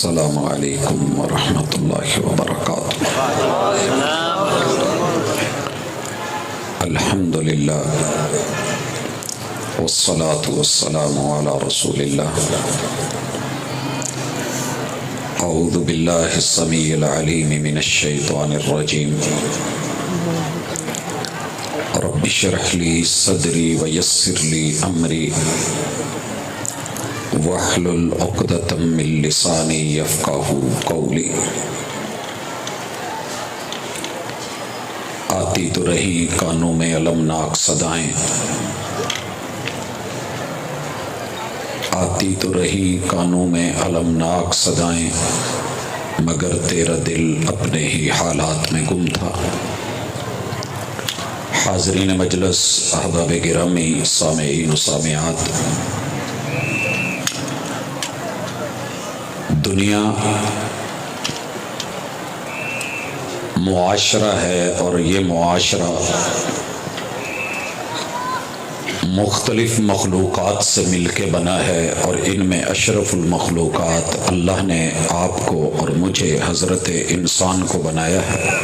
السلام علیکم ورحمۃ اللہ وبرکاتہ۔ الحمد للہ والصلاة والسلام علی رسول اللہ۔ اعوذ باللہ السمیع العلیم من الشیطان الرجیم۔ رب اشرح لی صدری ویسر لی امری واحلل عقدۃ من لسانی یفقہوا قولی۔ آتی تو رہی کانوں میں المناک صدائیں، آتی تو رہی کانوں میں المناک صدائیں، مگر تیرا دل اپنے ہی حالات میں گم تھا۔ حاضرین مجلس، احباب گرامی، سامعین و سامعات، دنیا معاشرہ ہے اور یہ معاشرہ مختلف مخلوقات سے مل کے بنا ہے، اور ان میں اشرف المخلوقات اللہ نے آپ کو اور مجھے حضرت انسان کو بنایا ہے۔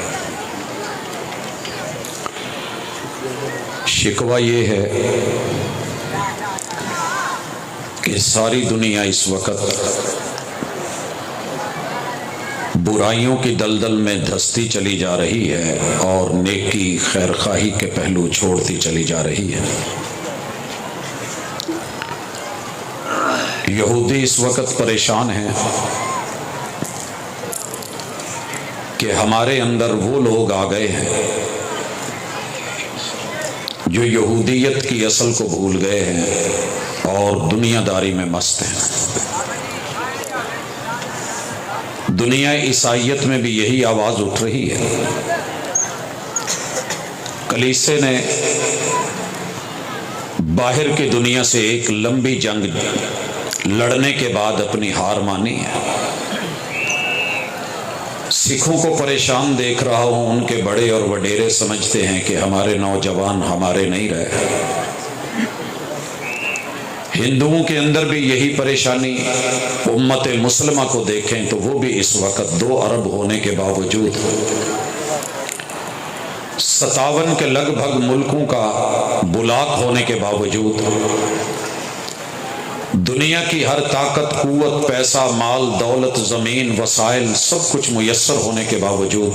شکوہ یہ ہے کہ ساری دنیا اس وقت برائیوں کی دلدل میں دھستی چلی جا رہی ہے اور نیکی خیر خواہی کے پہلو چھوڑتی چلی جا رہی ہے۔ یہودی اس وقت پریشان ہیں کہ ہمارے اندر وہ لوگ آ گئے ہیں جو یہودیت کی اصل کو بھول گئے ہیں اور دنیا داری میں مست ہیں۔ دنیا عیسائیت میں بھی یہی آواز اٹھ رہی ہے۔ کلیسے نے باہر کی دنیا سے ایک لمبی جنگ لڑنے کے بعد اپنی ہار مانی ہے۔ سکھوں کو پریشان دیکھ رہا ہوں، ان کے بڑے اور وڈیرے سمجھتے ہیں کہ ہمارے نوجوان ہمارے نہیں رہے۔ ہندوؤں کے اندر بھی یہی پریشانی، امت مسلمہ کو دیکھیں تو وہ بھی اس وقت 2 ارب ہونے کے باوجود 57 کے لگ بھگ ملکوں کا بلاک ہونے کے باوجود، دنیا کی ہر طاقت، قوت، پیسہ، مال، دولت، زمین، وسائل سب کچھ میسر ہونے کے باوجود،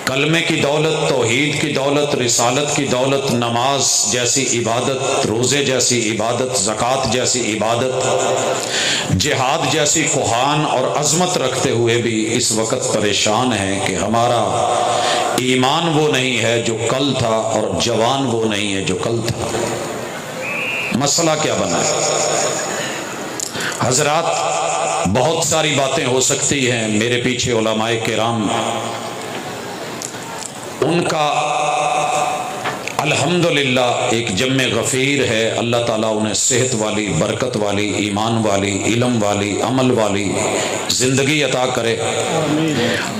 کلمے کی دولت، توحید کی دولت، رسالت کی دولت، نماز جیسی عبادت، روزے جیسی عبادت، زکوٰۃ جیسی عبادت، جہاد جیسی کوہان اور عظمت رکھتے ہوئے بھی اس وقت پریشان ہیں کہ ہمارا ایمان وہ نہیں ہے جو کل تھا اور جوان وہ نہیں ہے جو کل تھا۔ مسئلہ کیا بنا ہے؟ حضرات، بہت ساری باتیں ہو سکتی ہیں۔ میرے پیچھے علماء کرام، ان کا الحمدللہ ایک جم غفیر ہے، اللہ تعالیٰ انہیں صحت والی، برکت والی، ایمان والی، علم والی، عمل والی زندگی عطا کرے۔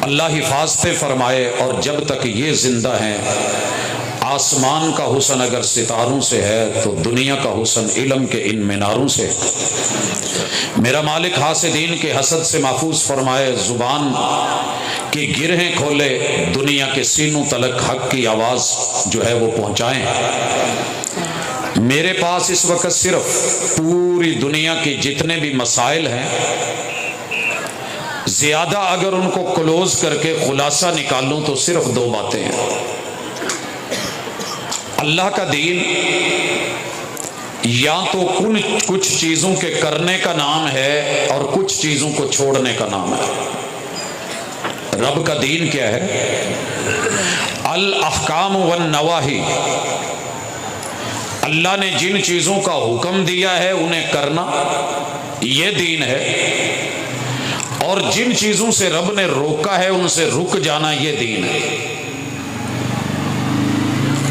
اللہ حفاظتیں فرمائے، اور جب تک یہ زندہ ہیں، آسمان کا حسن اگر ستاروں سے ہے تو دنیا کا حسن علم کے ان میناروں سے۔ میرا مالک حاسدین کے حسد سے محفوظ فرمائے، زبان کی گرہیں کھولے، دنیا کے سینوں تلک حق کی آواز جو ہے وہ پہنچائیں۔ میرے پاس اس وقت صرف پوری دنیا کی جتنے بھی مسائل ہیں، زیادہ اگر ان کو کلوز کر کے خلاصہ نکالوں تو صرف 2 باتیں ہیں۔ اللہ کا دین یا تو کچھ چیزوں کے کرنے کا نام ہے اور کچھ چیزوں کو چھوڑنے کا نام ہے۔ رب کا دین کیا ہے؟ الاحکام والنواہی، اللہ نے جن چیزوں کا حکم دیا ہے انہیں کرنا، یہ دین ہے، اور جن چیزوں سے رب نے روکا ہے ان سے رک جانا، یہ دین ہے۔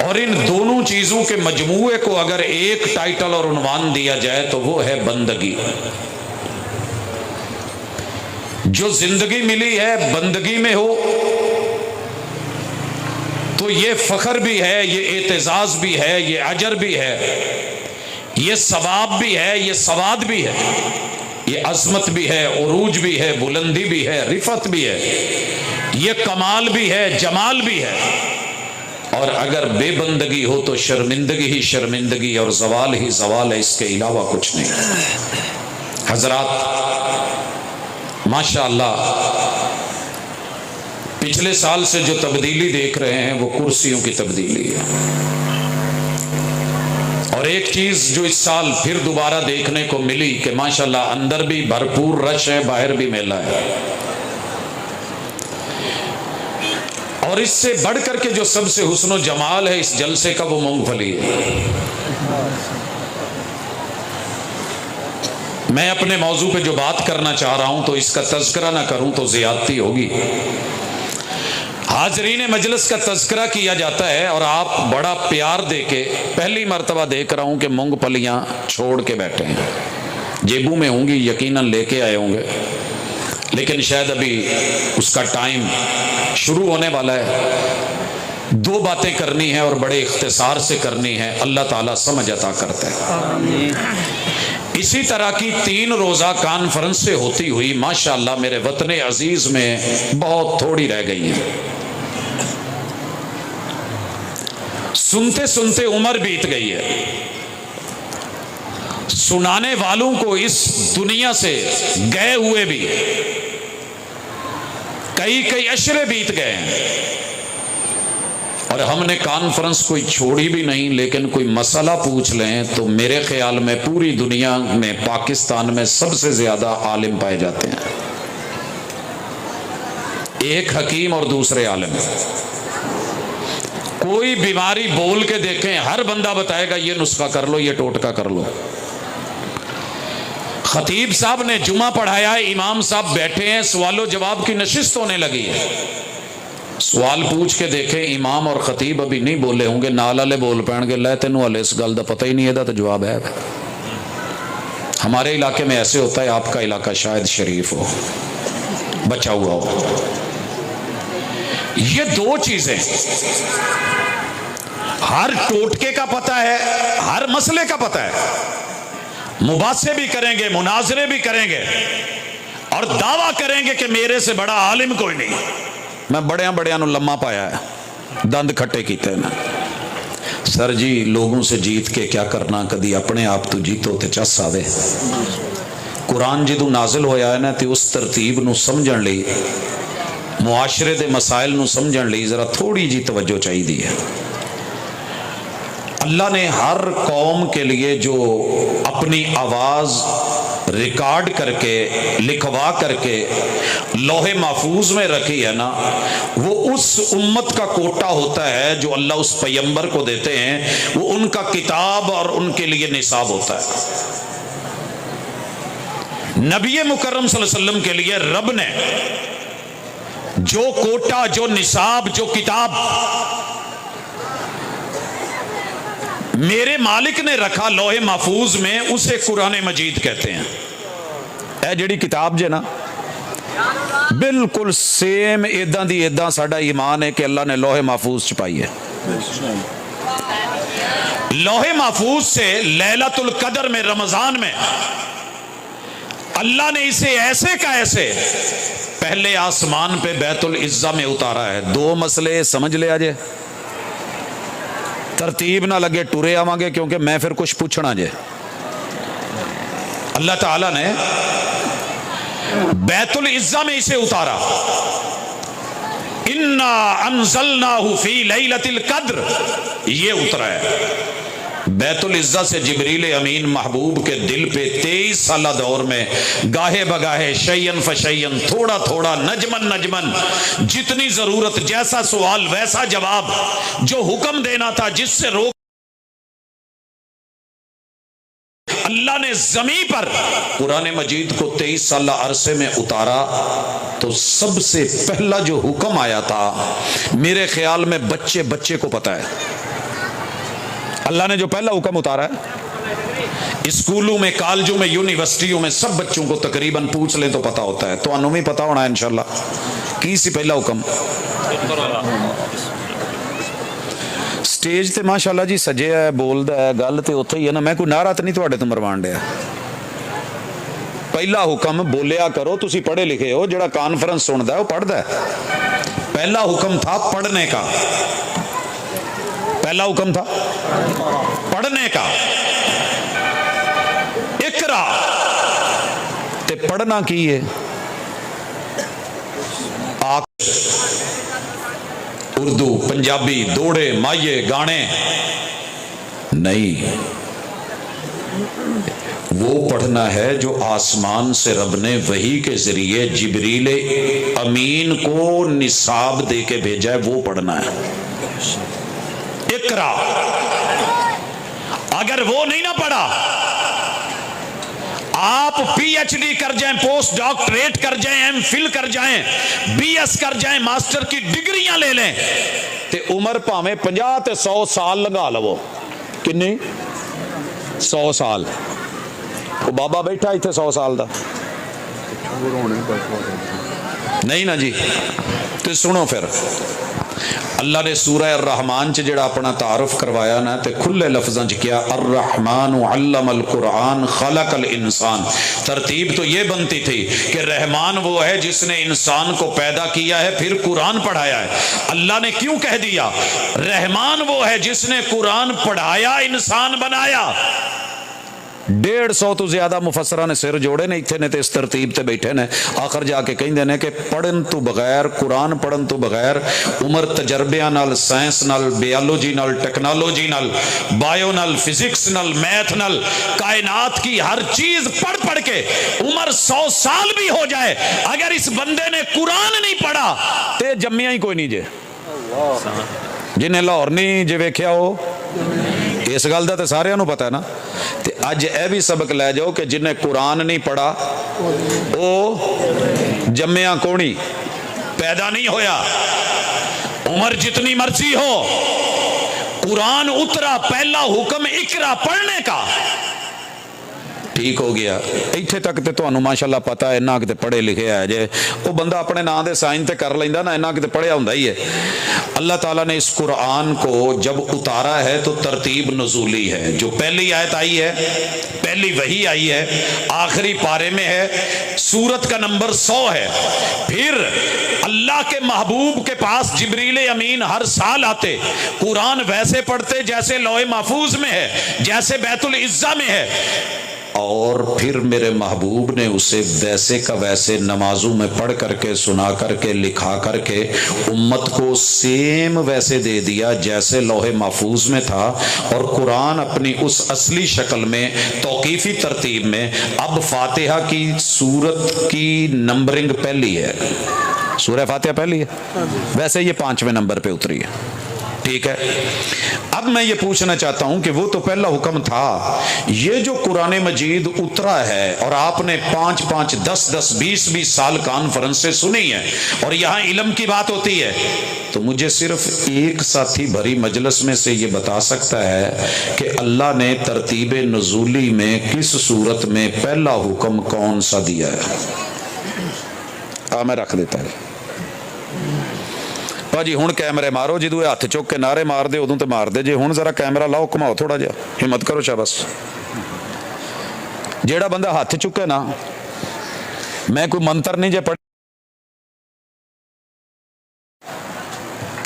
اور ان دونوں چیزوں کے مجموعے کو اگر ایک ٹائٹل اور عنوان دیا جائے تو وہ ہے بندگی۔ جو زندگی ملی ہے بندگی میں ہو تو یہ فخر بھی ہے، یہ اعتزاز بھی ہے، یہ اجر بھی ہے، یہ ثواب بھی ہے، یہ سواد بھی ہے۔ یہ عظمت بھی ہے، عروج بھی ہے، بلندی بھی ہے، رفعت بھی ہے، یہ کمال بھی ہے، جمال بھی ہے۔ اور اگر بے بندگی ہو تو شرمندگی ہی شرمندگی اور زوال ہی زوال ہے، اس کے علاوہ کچھ نہیں۔ حضرات ماشاءاللہ پچھلے سال سے جو تبدیلی دیکھ رہے ہیں وہ کرسیوں کی تبدیلی ہے، اور ایک چیز جو اس سال پھر دوبارہ دیکھنے کو ملی کہ ماشاءاللہ اندر بھی بھرپور رش ہے، باہر بھی میلہ ہے، اور اس سے بڑھ کر کے جو سب سے حسن و جمال ہے اس جلسے کا وہ مونگ پھلی ہے۔ میں اپنے موضوع پہ جو بات کرنا چاہ رہا ہوں تو اس کا تذکرہ نہ کروں تو زیادتی ہوگی۔ حاضرین مجلس کا تذکرہ کیا جاتا ہے اور آپ بڑا پیار دے کے، پہلی مرتبہ دیکھ رہا ہوں کہ مونگ پھلیاں چھوڑ کے بیٹھے ہیں، جیبوں میں ہوں گی، یقیناً لے کے آئے ہوں گے، لیکن شاید ابھی اس کا ٹائم شروع ہونے والا ہے۔ دو باتیں کرنی ہیں اور بڑے اختصار سے کرنی ہے، اللہ تعالیٰ سمجھ عطا کرتا ہے۔ اسی طرح کی 3 روزہ کانفرنس سے ہوتی ہوئی ماشاءاللہ میرے وطن عزیز میں بہت تھوڑی رہ گئی ہے۔ سنتے سنتے عمر بیت گئی ہے، سنانے والوں کو اس دنیا سے گئے ہوئے بھی کئی عشرے بیت گئے ہیں، اور ہم نے کانفرنس کوئی چھوڑی بھی نہیں، لیکن کوئی مسئلہ پوچھ لیں تو میرے خیال میں پوری دنیا میں پاکستان میں سب سے زیادہ عالم پائے جاتے ہیں، ایک حکیم اور دوسرے عالم۔ کوئی بیماری بول کے دیکھیں، ہر بندہ بتائے گا یہ نسخہ کر لو، یہ ٹوٹکا کر لو۔ خطیب صاحب نے جمعہ پڑھایا ہے، امام صاحب بیٹھے ہیں، سوال و جواب کی نشست ہونے لگی ہے، سوال پوچھ کے دیکھیں امام اور خطیب ابھی نہیں بولے ہوں گے، نال والے بول پین گے، لے تینوں والے اس گل دا پتہ ہی نہیں ہے، تو جواب ہے۔ ہمارے علاقے میں ایسے ہوتا ہے، آپ کا علاقہ شاید شریف ہو، بچا ہوا ہو۔ یہ 2 چیزیں، ہر ٹوٹکے کا پتہ ہے، ہر مسئلے کا پتہ ہے، مباحثے بھی کریں گے، مناظرے بھی کریں گے، اور دعویٰ کریں گے کہ میرے سے بڑا عالم کوئی نہیں، میں بڑیاں نو لمحہ پایا ہے، دند کھٹے کیتے ہیں۔ سر جی لوگوں سے جیت کے کیا کرنا، کدی اپنے آپ تو جیتو تے چس آوے۔ قرآن جدو نازل ہویا ہے نا تے اس ترتیب نو سمجھن لئی، معاشرے دے مسائل نو سمجھن لئی ذرا تھوڑی جی توجہ چاہیے دی ہے۔ اللہ نے ہر قوم کے لیے جو اپنی آواز ریکارڈ کر کے لکھوا کر کے لوح محفوظ میں رکھی ہے نا، وہ اس امت کا کوٹا ہوتا ہے جو اللہ اس پیغمبر کو دیتے ہیں، وہ ان کا کتاب اور ان کے لیے نصاب ہوتا ہے۔ نبی مکرم صلی اللہ علیہ وسلم کے لیے رب نے جو کوٹا، جو نصاب، جو کتاب میرے مالک نے رکھا لوح محفوظ میں، اسے قرآن مجید کہتے ہیں۔ اے جڑی کتاب جے نا بالکل سیم ایداں دی ایداں ساڈا ایمان ہے کہ اللہ نے لوح محفوظ چھپائی ہے۔ لوح محفوظ سے لیلۃ القدر میں، رمضان میں اللہ نے اسے ایسے کا ایسے پہلے آسمان پہ بیت العزہ میں اتارا ہے۔ 2 مسئلے سمجھ لیا جے، ترتیب نہ لگے ٹورے آواں گے، کیونکہ میں پھر کچھ پوچھنا جے۔ اللہ تعالیٰ نے بیت العزہ میں اسے اتارا، انا انزلناہ فی لیلۃ القدر، یہ اترا ہے۔ بیت العزہ سے جبریل امین محبوب کے دل پہ 23 سالہ دور میں گاہے بگاہے، شیئن فشیئن، تھوڑا تھوڑا، نجمن نجمن، جتنی ضرورت، جیسا سوال ویسا جواب، جو حکم دینا تھا، جس سے روک اللہ نے زمین پر قرآن مجید کو 23 سالہ عرصے میں اتارا۔ تو سب سے پہلا جو حکم آیا تھا میرے خیال میں بچے کو پتا ہے، اللہ نے جو پہلا حکم اتارا ہے، اسکولوں میں، کالجوں میں، یونیورسٹیوں میں سب بچوں کو تقریباً پوچھ لیں تو پتا ہوتا ہے، تو انہوں میں پتا ہونا ہے انشاءاللہ۔ کی سی پہلا حکم؟ سٹیج تے ماشاءاللہ جی سجے ہے، بولدا ہے، گل تے اوتھے ہی ہے نا، میں کوئی نعرہ تے نہیں تواڈے تو مروان ڈیا، پہلا حکم بولیا کرو، تسی پڑھے لکھے ہو، جڑا کانفرنس سندا ہے وہ پڑھدا ہے۔ پہلا حکم تھا پڑھنے کا، پہلا حکم تھا پڑھنے کا، اقرا تے پڑھنا کی ہے؟ اردو، پنجابی، دوڑے، مائے، گانے نہیں، وہ پڑھنا ہے جو آسمان سے رب نے وحی کے ذریعے جبریل امین کو نصاب دے کے بھیجا ہے، وہ پڑھنا ہے۔ اقرا، اگر وہ نہیں نہ پڑھا، آپ پی ایچ ڈی کر جائیں، پوسٹ ڈاکٹریٹ کر جائیں، ایم فل کر جائیں، بی ایس کر جائیں، ماسٹر کی ڈگریاں لے لیں، تے عمر پاویں 50 تے 100 سال لگا لو، کنی 100 سال، وہ بابا بیٹھا ایتھے 100 سال دا نہیں نا جی۔ تو سنو پھر، اللہ نے سورہ الرحمن چ جڑا اپنا تعارف کروایا نا تے کھلے لفظاں چ کیا الرحمن علم القرآن خلق الانسان۔ ترتیب تو یہ بنتی تھی کہ رحمان وہ ہے جس نے انسان کو پیدا کیا ہے پھر قرآن پڑھایا ہے۔ اللہ نے کیوں کہہ دیا رحمان وہ ہے جس نے قرآن پڑھایا انسان بنایا؟ 150 تو زیادہ مفسرہ نے سر جوڑے نے اتنے نے تے اس ترتیب تے بیٹھے نے، آخر جا کے کہیں دینے کہ پڑھن تو بغیر، قرآن پڑھن تو بغیر عمر تجربیاں نال، سائنس نال، بیالوجی نال، ٹیکنالوجی نال، بایو نال، فزکس نال، میتھ نال، کائنات کی ہر چیز پڑھ پڑھ کے عمر 100 سال بھی ہو جائے، اگر اس بندے نے قرآن نہیں پڑھا تے جمعیاں ہی کوئی نہیں جے، جنہیں لاہور نہیں جے ویکھیا ہو، اس گل دا تے سارے نو پتہ ہے نا۔ تے اج اے بھی سبق لے جاؤ کہ جنہیں قرآن نہیں پڑھا او جمعیاں کونی، پیدا نہیں ہویا، عمر جتنی مرضی ہو، قرآن اترا، پہلا حکم اقرا پڑھنے کا، ٹھیک ہو گیا۔ ایتھے تک تے تانوں ماشاءاللہ پتہ ہے، نہ کتے پڑھے لکھے ہے جے، وہ بندہ اپنے نام دے سائن تے کر لیندا نا، نہ کتے پڑھیا ہوندا ہی ہے۔ اللہ تعالیٰ نے اس قرآن کو جب اتارا ہے تو ترتیب نزولی ہے، جو پہلی آیت آئی ہے، پہلی وحی آئی ہے، آخری پارے میں ہے، سورت کا نمبر 100 ہے۔ پھر اللہ کے محبوب کے پاس جبریل امین ہر سال آتے، قرآن ویسے پڑھتے جیسے لوح محفوظ میں ہے، جیسے بیت العزہ میں ہے، اور پھر میرے محبوب نے اسے ویسے کا ویسے نمازوں میں پڑھ کر کے، سنا کر کے، لکھا کر کے امت کو سیم ویسے دے دیا جیسے لوح محفوظ میں تھا۔ اور قرآن اپنی اس اصلی شکل میں توقیفی ترتیب میں اب فاتحہ کی سورت کی نمبرنگ پہلی ہے، سورہ فاتحہ پہلی ہے، ویسے یہ 5ویں نمبر پہ اتری ہے، ٹھیک ہے۔ اب میں یہ پوچھنا چاہتا ہوں کہ وہ تو پہلا حکم تھا، یہ جو قرآن مجید اترا ہے اور آپ نے 5 10 20 سال کانفرنس سے سنی ہے اور یہاں علم کی بات ہوتی ہے، تو مجھے صرف ایک ساتھی بھری مجلس میں سے یہ بتا سکتا ہے کہ اللہ نے ترتیب نزولی میں کس صورت میں پہلا حکم کون سا دیا ہے؟ میں رکھ دیتا ہے جی، ہوں کیمرے مارو، جدو ہاتھ چک کے نعرے مار دے ادوں تے مار دے جے، ہوں ذرا کیمرہ لاؤ، کماؤ تھوڑا جا، ہمت کرو شاہ بس۔ جیڑا بندہ ہاتھ چکے نا، میں کوئی منتر نہیں جے پڑھ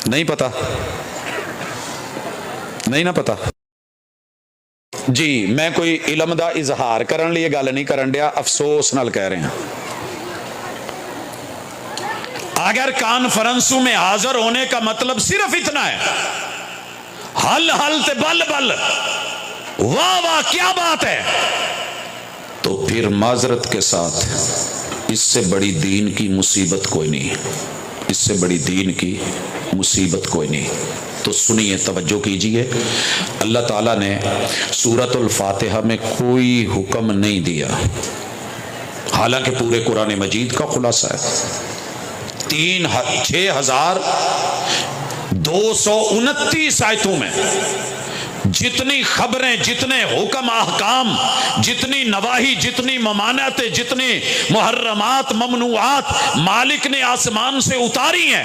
نہیں پتا، نہیں نہ پتا جی، میں کوئی علم دا اظہار کرن لیے گل نہیں کرن دیا، افسوس نال کہہ رہے ہیں۔ اگر کانفرنسوں میں حاضر ہونے کا مطلب صرف اتنا ہے، حل حل تے بل بل، واہ واہ کیا بات ہے، تو پھر معذرت کے ساتھ اس سے بڑی دین کی مصیبت کوئی نہیں، اس سے بڑی دین کی مصیبت کوئی نہیں۔ تو سنیے، توجہ کیجئے، اللہ تعالیٰ نے سورۃ الفاتحہ میں کوئی حکم نہیں دیا، حالانکہ پورے قرآن مجید کا خلاصہ ہے، 6229 آیتوں میں جتنی خبریں، جتنے حکم احکام، جتنی نواہی، جتنی ممانعتیں، جتنی محرمات، ممنوعات مالک نے آسمان سے اتاری ہیں،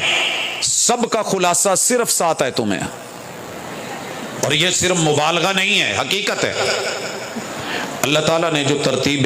سب کا خلاصہ صرف 7 آیتوں میں ہے، اور یہ صرف مبالغہ نہیں ہے، حقیقت ہے۔ اللہ تعالیٰ نے جو ترتیب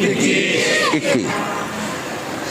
21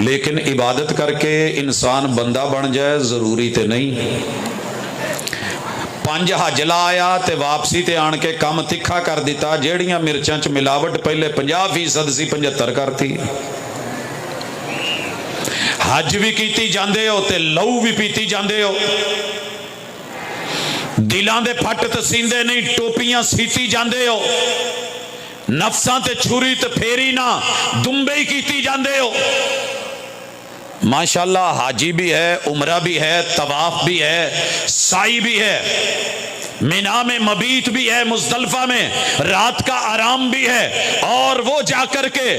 لیکن عبادت کر کے انسان بندہ بن جائے ضروری تے نہیں. 5 حج لا آیا تے واپسی تے آن کے کم تکھا کر دیتا. جیڑیاں مرچاں چ ملاوٹ پہلے 50% سی 75 کرتی. حج بھی کیتی جاندے ہو تے لہو بھی پیتی جاندے ہو. دلاں دے پھٹ تے سیندے نہیں, ٹوپیاں سیتی جاندے ہو. نفساں تے چھری تے پھیری نہ دمبے ہی کیتی جاندے ہو. ماشاءاللہ حاجی بھی ہے, عمرہ بھی ہے, طواف بھی ہے, سعی بھی ہے, مینا میں مبیت بھی ہے, مزدلفہ میں رات کا آرام بھی ہے, اور وہ جا کر کے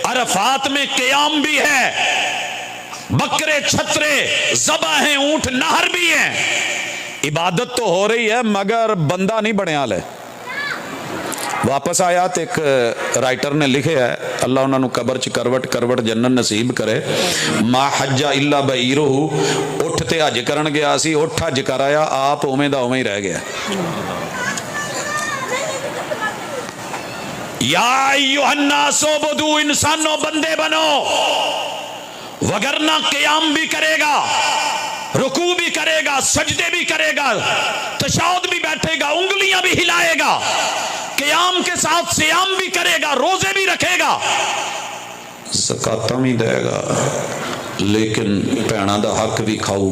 عرفات میں قیام بھی ہے. بکرے چھترے ذبح ہیں, اونٹ نہر بھی ہیں. عبادت تو ہو رہی ہے مگر بندہ نہیں بنے حال ہے. واپس آیا تو ایک رائٹر نے لکھے ہے, اللہ انہوں نے قبر چ کروٹ کروٹ جنت نصیب کرے, ما حج الا بعیرہ, اٹھ تے حج کرن گیا سی, اٹھ حج کر آیا, آپ اوویں دا اوویں ہی رہ گیا. یا ایھا الناس اعبدوا, انسانوں بندے بنو, وگرنہ قیام بھی کرے گا, رکوع بھی کرے گا, سجدے بھی کرے گا, تشہد بھی بیٹھے گا, انگلیاں بھی ہلائے گا, قیام کے ساتھ سیام بھی کرے گا, روزے بھی رکھے گا, زکاتاں بھی دے گا, لیکن پینا دا حق بھی کھاؤ,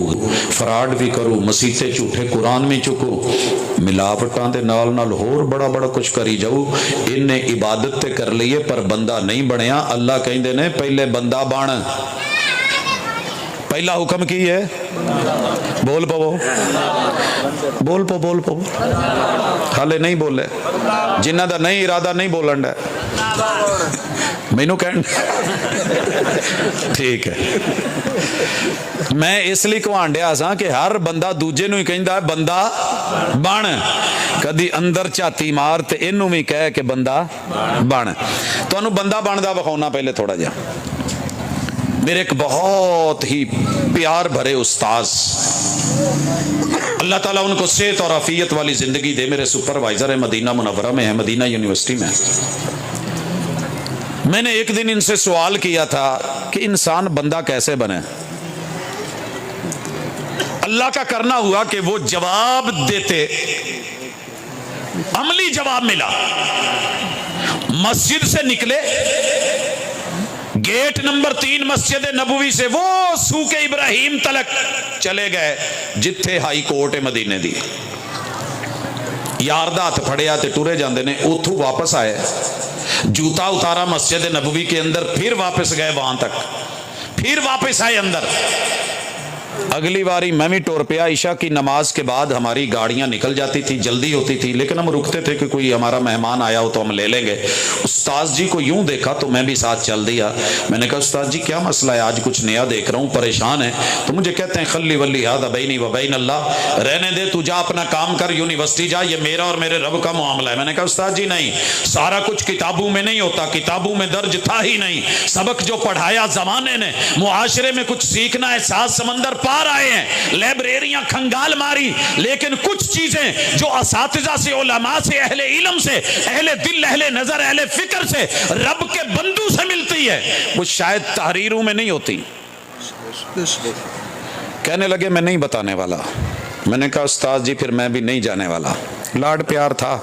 فراڈ بھی کرو, مسیتے جھوٹے قرآن میں چکو, ملاوٹاں دے نال نال ہور بڑا بڑا کچھ کری جاؤ. انہیں عبادت تے کر لیے پر بندہ نہیں بنیا. اللہ کہندے نے پہلے بندہ بن. پہلا حکم کی ہے, بول پو بول پو بول پو, حالے نہیں بولے, جنہ دا نہیں ارادہ نہیں بولن ڈے مینوں کہن ٹھیک ہے. میں اس لیے کہانڈیا سا کہ ہر بندہ دوجے نو ہی کہندا ہے بندہ بن, کدی اندر چاتی مار تے اینوں بھی کہے کہ بندہ بن. تانوں بندہ بن دا وکھاؤنا پہلے تھوڑا جا. میرے ایک بہت ہی پیار بھرے استاذ, اللہ تعالیٰ ان کو صحت اور عافیت والی زندگی دے, میرے سپروائزر ہے, مدینہ منورہ میں ہے, مدینہ یونیورسٹی میں. میں نے ایک دن ان سے سوال کیا تھا کہ انسان بندہ کیسے بنے. اللہ کا کرنا ہوا کہ وہ جواب دیتے, عملی جواب ملا. مسجد سے نکلے, گیٹ نمبر 3 مسجد نبوی سے وہ سوق ابراہیم تلک چلے گئے جتھے ہائی کورٹ مدینے دی. یار دا ہاتھ پھڑیا تے ٹرے جاندے نے, اتھوں واپس آئے, جوتا اتارا مسجد نبوی کے اندر, پھر واپس گئے وہاں تک, پھر واپس آئے اندر. اگلی باری میں بھی ٹور پیا. عشاء کی نماز کے بعد ہماری گاڑیاں نکل جاتی تھی, جلدی ہوتی تھی, لیکن ہم رکتے تھے کہ کوئی ہمارا مہمان آیا ہو تو ہم لے لیں گے. استاذ جی کو یوں دیکھا تو میں بھی ساتھ چل دیا. میں نے کہا استاذ جی کیا مسئلہ ہے, آج کچھ نیا دیکھ رہا ہوں, پریشان ہے. تو مجھے کہتے ہیں خلی ولی ھذا بینی و بین اللہ, رہنے دے, تو جا اپنا کام کر, یونیورسٹی جا, یہ میرا اور میرے رب کا معاملہ ہے. میں نے کہا استاذ جی نہیں, سارا کچھ کتابوں میں نہیں ہوتا, کتابوں میں درج تھا ہی نہیں. سبق جو پڑھایا زمانے نے, معاشرے میں کچھ سیکھنا ہے, 7 سمندر پار آئے ہیں, لائبریریاں کھنگال ماری, لیکن کچھ چیزیں جو اساتذہ سے, علماء سے, اہل علم سے, اہل دل, اہل نظر, اہل فکر سے, رب کے بندوں سے ملتی ہے, وہ شاید تحریروں میں نہیں ہوتی. کہنے لگے میں نہیں بتانے والا. میں نے کہا استاذ جی پھر میں بھی نہیں جانے والا. لاڈ پیار تھا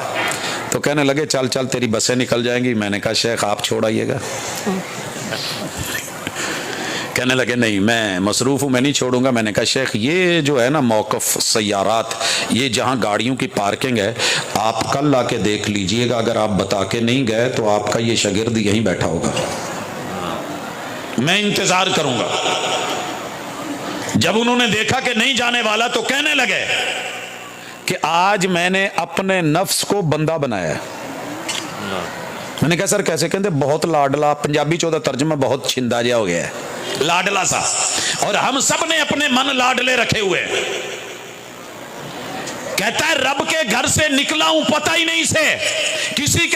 تو کہنے لگے چل چل تیری بسیں نکل جائیں گی. میں نے کہا شیخ آپ چھوڑ آئیے گا. کہنے لگے نہیں میں مصروف ہوں, میں نہیں چھوڑوں گا. میں نے کہا شیخ یہ جو ہے نا موقف سیارات, یہ جہاں گاڑیوں کی پارکنگ ہے, آپ کل آ کے دیکھ لیجئے گا, اگر آپ بتا کے نہیں گئے تو آپ کا یہ شاگرد یہیں بیٹھا ہوگا, میں انتظار کروں گا. جب انہوں نے دیکھا کہ نہیں جانے والا تو کہنے لگے کہ آج میں نے اپنے نفس کو بندہ بنایا ہے. میں نے کہا سر کیسے؟ کہتے بہت لاڈلا, پنجابی چودہ ترجمہ بہت چھندا جہا ہو گیا ہے, لاڈلا سا, اور ہم سب نے اپنے من لاڈلے رکھے ہوئے. کہتا ہے رب کے گھر سے نکلا ہوں پتہ ہی نہیں سے, کسی کے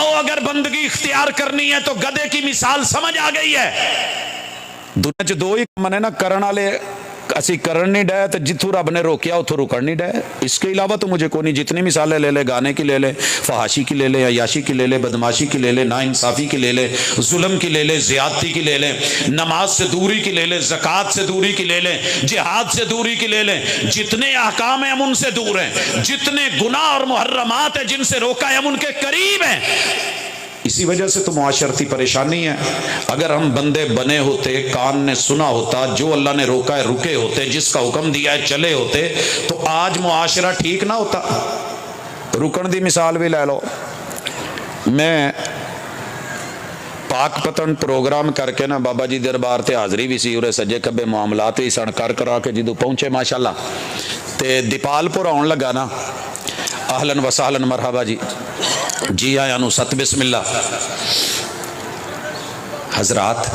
آؤ اگر بندگی اختیار کرنی ہے تو گدے کی مثال سمجھ آ گئی ہے. دنیا چ دو ہی کام نے نا کرن والے اسی کرن نہیں ڈے تو جتوں رب نے روکیا اتوں رکن نہیں ڈے. اس کے علاوہ تو مجھے کوئی نہیں. جتنی مثالیں لے لے, گانے کی لے لے, فحاشی کی لے لے, عیاشی کی لے لے, بدماشی کی لے لے, نا انصافی کی لے لے, ظلم کی لے لے, زیادتی کی لے لے, نماز سے دوری کی لے لے, زکوٰۃ سے دوری کی لے لے, جہاد سے دوری کی لے لے. جتنے احکام ہیں ہم ان سے دور ہیں, جتنے گناہ اور محرمات ہیں جن سے روکا ہے ہم ان کے قریب ہیں. اسی وجہ سے تو معاشرتی پریشانی ہے. اگر ہم بندے بنے ہوتے, کان نے سنا ہوتا, جو اللہ نے روکا ہے رکے ہوتے, جس کا حکم دیا ہے چلے ہوتے, تو آج معاشرہ ٹھیک نہ ہوتا. رکن دی مثال بھی لے لو. میں پاک پتن پروگرام کر کے نا بابا جی دربار تے حاضری بھی سی, اور سجے کبے معاملات بھی سن کر کرا کے جدو پہنچے ماشاءاللہ تے دیپال پور آن لگا نا, اہلن و سہلن مرحبا جی, جی آیا نو ست بسم اللہ. حضرات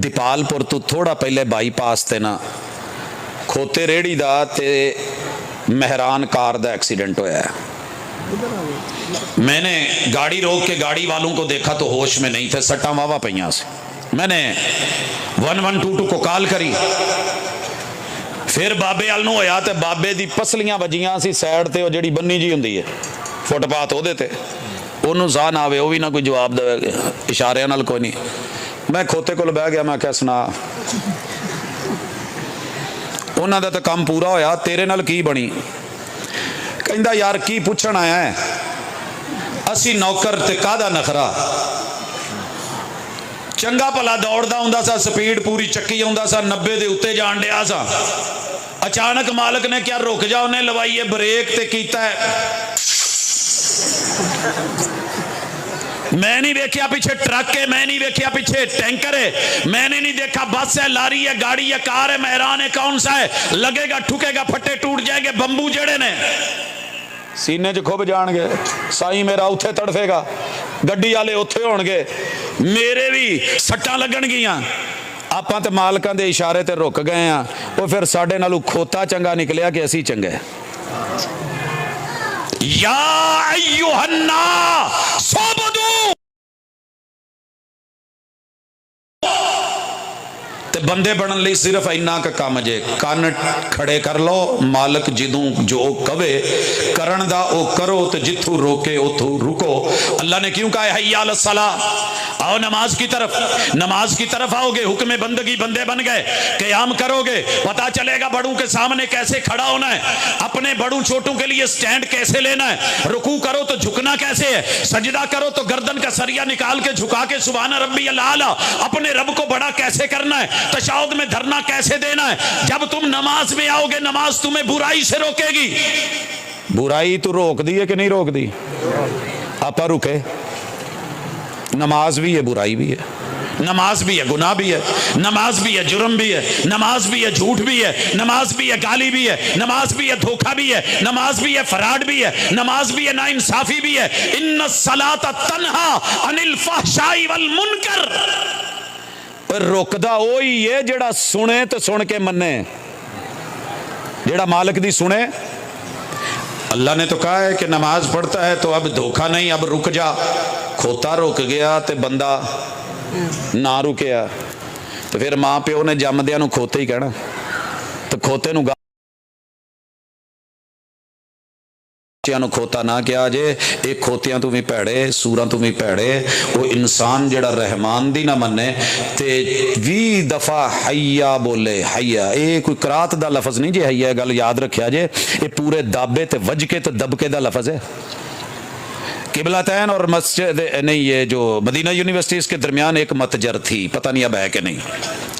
دیپال پور تو تھوڑا پہلے بائی پاس تے نا کھوتے ریڑی دا تے مہران کار دا ایکسیڈنٹ ہویا ہے. میں نے گاڑی روک کے گاڑی والوں کو دیکھا تو ہوش میں نہیں تھے, سٹاں واوا پئیاں سے. میں نے 1122 کو کال کری, پھر بابے ال نو ہویا تے بابے دی پسلیاں وجیاں سی سائڈ تے, او جڑی بنی جی ہوندی ہے فٹ پاتھ او دے تے, انہوں ساہ نہ آوے, وہ بھی نہ کوئی جواب دے, اشارے نال کوئی نہیں. میں کھوتے کو بہ گیا, میں کہا سنا انہاں دا تے کام پورا ہویا, تیرے نال کی بنی؟ کہندا یار کی پوچھن آیا ہے, اسی نوکر تے کادا نخرا, چنگا پلا دوڑدا ہوندا سا, سپیڈ پوری چکی ہوندا سا, 90 دے اتے جان ڈیا سا. اچانک مالک نے کیا رک جا, انہیں لوائیے بریک تے کیتا ہے. میں نہیں دیکھیا پیچھے ٹرک ہے, میں نہیں دیکھیا پیچھے ٹینکر ہے, میں نے نہیں دیکھا بس ہے, لاری ہے, گاڑی ہے, کار ہے, مہران ہے, کون سا ہے, لگے گا ٹھکے گا, پھٹے ٹوٹ جائے گے, بمبو جڑے نے سینے چ کھب جان گے, سائی میرا اتھے تڑفے گا, گڈی والے اتھے ہون گے, میرے بھی سٹاں لگن گیاں. آپاں تے مالکاں دے اشارے تے رک گئے ہاں, وہ پھر ساڈے نالوں کھوتا چنگا نکلیا کہ اسی چنگے. یا ایھا الناس عبدوا, تے بندے بنن لئی صرف اینا کا کام جے, کان کھڑے کر لو, مالک جدوں جو کہے کرن دا او کرو, تے جتھوں روکے اتھوں رکو. اللہ نے کیوں کہا ہے حی علی الصلاۃ, آؤ نماز کی طرف, نماز کی طرف آؤ گے, حکم بندگی بندے بن گئے, قیام کرو گے, پتا چلے گا بڑوں کے سامنے کیسے کھڑا ہونا ہے, اپنے بڑوں چھوٹوں کے لیے سٹینڈ کیسے لینا ہے, رکوع کرو تو جھکنا کیسے ہے, سجدہ کرو تو گردن کا سریا نکال کے جھکا کے سبحان ربی الاعلیٰ اپنے رب کو بڑا کیسے کرنا ہے, تشہد میں دھرنا کیسے دینا ہے. جب تم نماز میں آؤ گے, نماز تمہیں برائی سے روکے گی. برائی تو روک دی ہے کہ نہیں روک دی؟ آپا رکے. نماز بھی ہے, برائی بھی ہے, نماز بھی ہے, گناہ بھی ہے, نماز بھی ہے, جرم بھی ہے, نماز بھی ہے, جھوٹ بھی ہے, نماز بھی ہے, گالی بھی ہے, نماز بھی ہے, دھوکہ بھی ہے, نماز بھی ہے, فراڈ بھی ہے, نماز بھی ہے, ناانصافی بھی ہے. ان الصلاۃ تنہی عن الفحشاء والمنکر. پر روکدا وہی ہے جڑا سنے تو سن کے منے, جڑا مالک دی سنے. اللہ نے تو کہا ہے کہ نماز پڑھتا ہے تو اب دھوکہ نہیں, اب رک جا. کھوتا رک گیا تے بندہ نہ رکیا, تو پھر ماں پیو نے جمدیاں نو کھوتے ہی کہنا, تو کھوتے نو نو کھوتا نہ کیا جے. ایک کھوتیاں تو بھی پیڑے, سوراں تو بھی پیڑے. وہ انسان جڑا رحمان دی نہ منے تے 20 دفعہ حیا بولے, حیا اے کوئی قرات دا لفظ نہیں جے, حیا گل یاد رکھیا جے, اے پورے دابے تے وجکے تے دبکے دا لفظ ہے. قبلتین اور مسجد نہیں, یہ جو مدینہ یونیورسٹیز کے درمیان ایک متجر تھی, پتہ نہیں اب ہے کہ نہیں,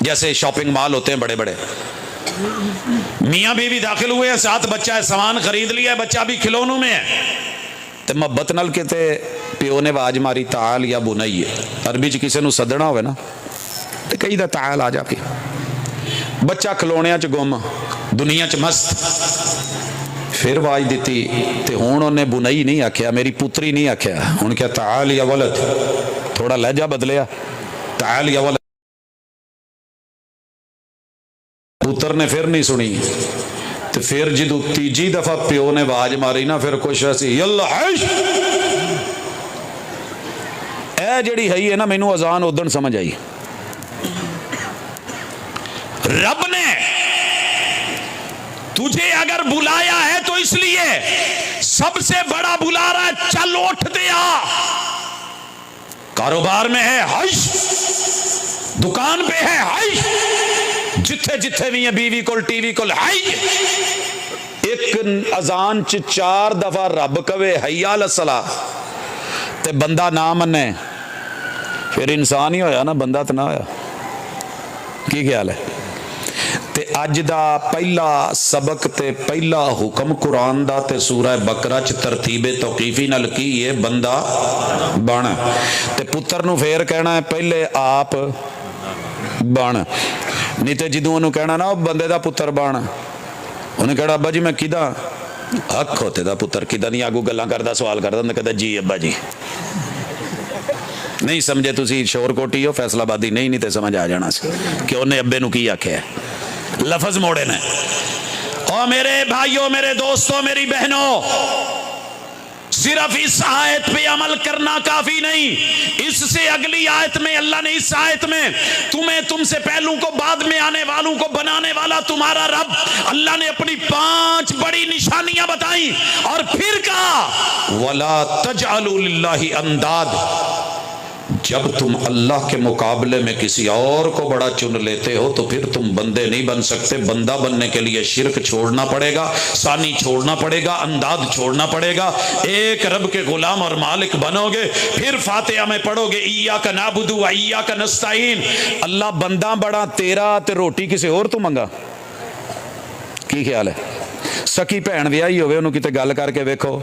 جیسے شاپنگ مال ہوتے ہیں بڑے بڑے. میاں بیوی داخل ہوئے ہیں, ساتھ بچہ ہے, سامان خرید لیا ہے, بچہ بھی کھلونوں میں ہے. تے محبت نال کہتے پیو نے آواز ماری, تعال یا بنی. عربی چ کسی نو سدنا ہوئے نا تے کہی دا تعال آ جا کے. بچہ کھلونیاں چ گم, دنیا چ مست. پھر آواز دیتی تے ہون انہیں بنائی نہیں آکھیا, میری پتری نہیں آکھیا, ہون کیا تعال یا ولد, تھوڑا لہجہ بدلیا, تعال یا ولد. پتر نے پھر نہیں سنی, تو پھر جدو تیجی دفعہ پیو نے آواز ماری نا, پھر کچھ ایسی یلا حش, جڑی ہے نا مینوں اذان ادن سمجھ آئی. رب نے تجھے اگر بلایا ہے تو اس لیے سب سے بڑا بلا رہا ہے، چل اٹھ دے آ. کاروبار میں ہے حج، دکان پہ ہے حج، جتھے جتھے بھی ہیں بیوی کول ٹی وی کول حج. ایک اذان چ 4 دفعہ رب کہے حی علی الصلاۃ تے بندہ نہ منے، پھر انسان ہی ہویا نا، بندہ تو نہ ہویا. کی خیال ہے؟ تے اج دا پہلا سبق تے پہلا حکم قرآن دا تے سورہ بقرہ چ ترتیب توقیفی نال کی ہے بندہ بن. تے پتر نو پھر کہنا ہے پہلے آپ بن، نہیں تے جدوں انہوں کہنا نا بندے دا پتر بن، انہیں کہنا ابا جی میں کدا حق ہوتے دا پتر کدا نہیں، آگو گلاں کردا سوال کردا کہتا جی ابا جی. نہیں سمجھے تسی شور کوٹی ہو فیصلہ آبادی نہیں تے سمجھ آ جانا سی کہ انہیں ابے نو کی آکھیا ہے. لفظ موڑے نے. اور میرے بھائیوں، میرے دوستوں، میری بہنوں، صرف اس آیت پہ عمل کرنا کافی نہیں. اس سے اگلی آیت میں اللہ نے اس آیت میں تم سے پہلوں کو بعد میں آنے والوں کو بنانے والا تمہارا رب، اللہ نے اپنی 5 بڑی نشانیاں بتائیں اور پھر کہا وَلَا تَجْعَلُوا لِلَّهِ أَنْدَادًا. جب تم اللہ کے مقابلے میں کسی اور کو بڑا چن لیتے ہو تو پھر تم بندے نہیں بن سکتے. بندہ بننے کے لیے شرک چھوڑنا پڑے گا، ثانی چھوڑنا پڑے گا، انداد چھوڑنا پڑے گا. ایک رب کے غلام اور مالک بنو گے. پھر فاتحہ میں پڑھو گے ایاک نعبد و ایاک نستعین. اللہ بندہ بڑا تیرا تے روٹی کسی اور تو منگا. کی خیال ہے؟ سکی بھن ویاہی ہوئے انہوں کتے گل کر کے ویکھو،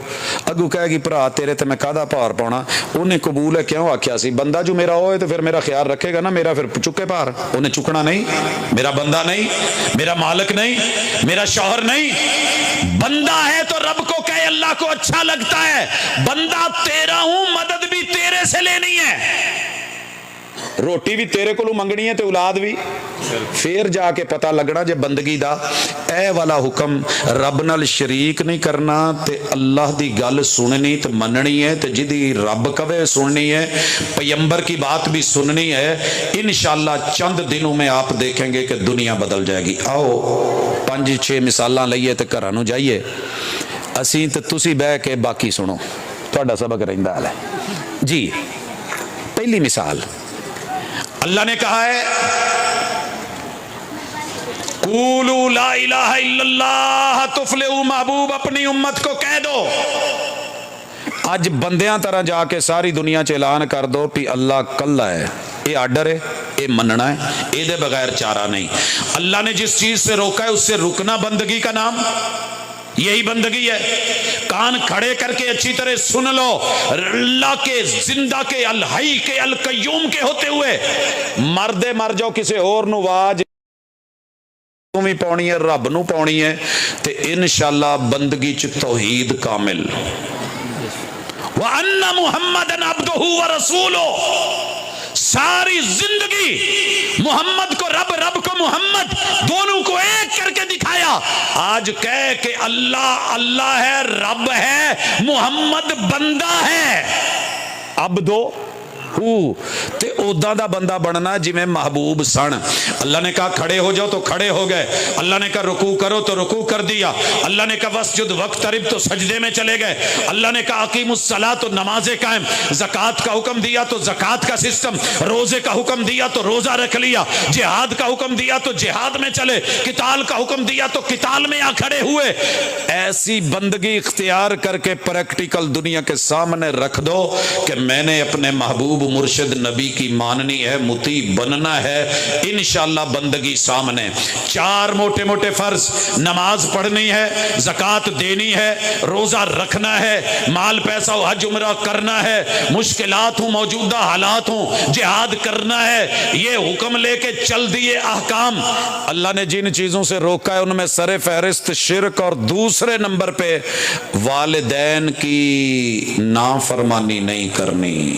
اگو کہے گی بھرا تیرے تے میں کادا پار پاؤنا. انہیں قبول ہے کیوں آکھیا سی بندہ جو میرا ہوئے تو پھر میرا خیال رکھے گا نا، میرا پھر چکے پار. انہیں چکنا نہیں، میرا بندہ نہیں، میرا مالک نہیں، میرا شوہر نہیں. بندہ ہے تو رب کو کہے اللہ کو اچھا لگتا ہے بندہ تیرا ہوں، مدد بھی تیرے سے لینی ہے، روٹی بھی تیرے کو منگنی ہے تے اولاد بھی. پھر جا کے پتہ لگنا جے بندگی دا اے والا حکم رب نال شریک نہیں کرنا تے اللہ دی گل سننی تے مننی ہے تے جدی رب کہے سننی ہے، پیغمبر کی بات بھی سننی ہے. انشاءاللہ چند دنوں میں آپ دیکھیں گے کہ دنیا بدل جائے گی. آؤ 5-6 مثالاں لئیے تے گھراں نوں جائیے، اسی تے تسی بہ کے باقی سنو، تہاڈا سبق رہندا ہے. جی پہلی مثال اللہ نے کہا ہے قولوا لا الہ الا اللہ تفلحوا. محبوب اپنی امت کو کہہ دو، اج بندیاں طرح جا کے ساری دنیا چ اعلان کر دو کہ اللہ کلا ہے. یہ آرڈر ہے، یہ مننا ہے، یہ دے بغیر چارہ نہیں. اللہ نے جس چیز سے روکا ہے اس سے رکنا بندگی کا نام، یہی بندگی ہے. کان کھڑے کر کے اچھی طرح سن لو، اللہ کے زندہ کے الحی کے القیوم کے ہوتے ہوئے مردے مر جاؤ کسے اور نو واج بھی پاؤنی ہے، رب نو پاؤنی ہے تے انشاءاللہ بندگی چ توحید کامل. وَأَنَّ مُحَمَّدًا عَبْدُهُ وَرَسُولُهُ. ساری زندگی محمد کو رب، رب کو محمد، دونوں کو ایک کر کے دکھایا. آج کہے کہ اللہ اللہ ہے، رب ہے، محمد بندہ ہے. عبدو تے اودا دا بندہ بننا جی میں محبوب سن. اللہ نے کہا کھڑے ہو جاؤ تو کھڑے ہو گئے، اللہ نے کہا رکوع کرو تو رکوع کر دیا، اللہ نے کہا وسجد وقترب تو سجدے میں چلے گئے، اللہ نے کہا اقیم الصلاۃ تو نمازیں قائم، زکوٰۃ کا حکم دیا تو زکوٰۃ کا سسٹم، روزے کا حکم دیا تو روزہ رکھ لیا، جہاد کا حکم دیا تو جہاد میں چلے، قتال کا حکم دیا تو قتال میں آ کھڑے ہوئے. ایسی بندگی اختیار کر کے پریکٹیکل دنیا کے سامنے رکھ دو کہ میں نے اپنے محبوب مرشد نبی کی ماننی ہے، مطیع بننا ہے. انشاءاللہ بندگی سامنے. 4 موٹے موٹے فرض، نماز پڑھنی ہے، زکوٰۃ دینی ہے، روزہ رکھنا ہے، مال پیسہ و حج عمرہ کرنا ہے، مشکلات ہوں موجودہ حالات ہوں جہاد کرنا ہے. یہ حکم لے کے چل دیے احکام. اللہ نے جن چیزوں سے روکا ہے ان میں سر فہرست شرک اور دوسرے نمبر پہ والدین کی نافرمانی نہیں کرنی.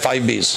5Bs।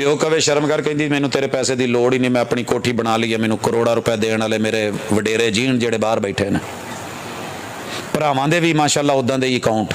ਪਿਓ ਕਵੇ ਸ਼ਰਮ ਕਰ, ਕਹਿੰਦੀ ਮੈਨੂੰ ਤੇਰੇ ਪੈਸੇ ਦੀ ਲੋੜ ਹੀ ਨਹੀਂ, ਮੈਂ ਆਪਣੀ ਕੋਠੀ ਬਣਾ ਲਈ ਹੈ, ਮੈਨੂੰ ਕਰੋੜਾਂ ਰੁਪਏ ਦੇਣ ਵਾਲੇ ਮੇਰੇ ਵਡੇਰੇ ਜੀਣ ਜਿਹੜੇ ਬਾਹਰ ਬੈਠੇ ਨੇ। ਭਰਾਵਾਂ ਦੇ ਵੀ ਮਾਸ਼ਾਅੱਲਾ ਉਦਾਂ ਦੇ ਹੀ ਅਕਾਊਂਟ।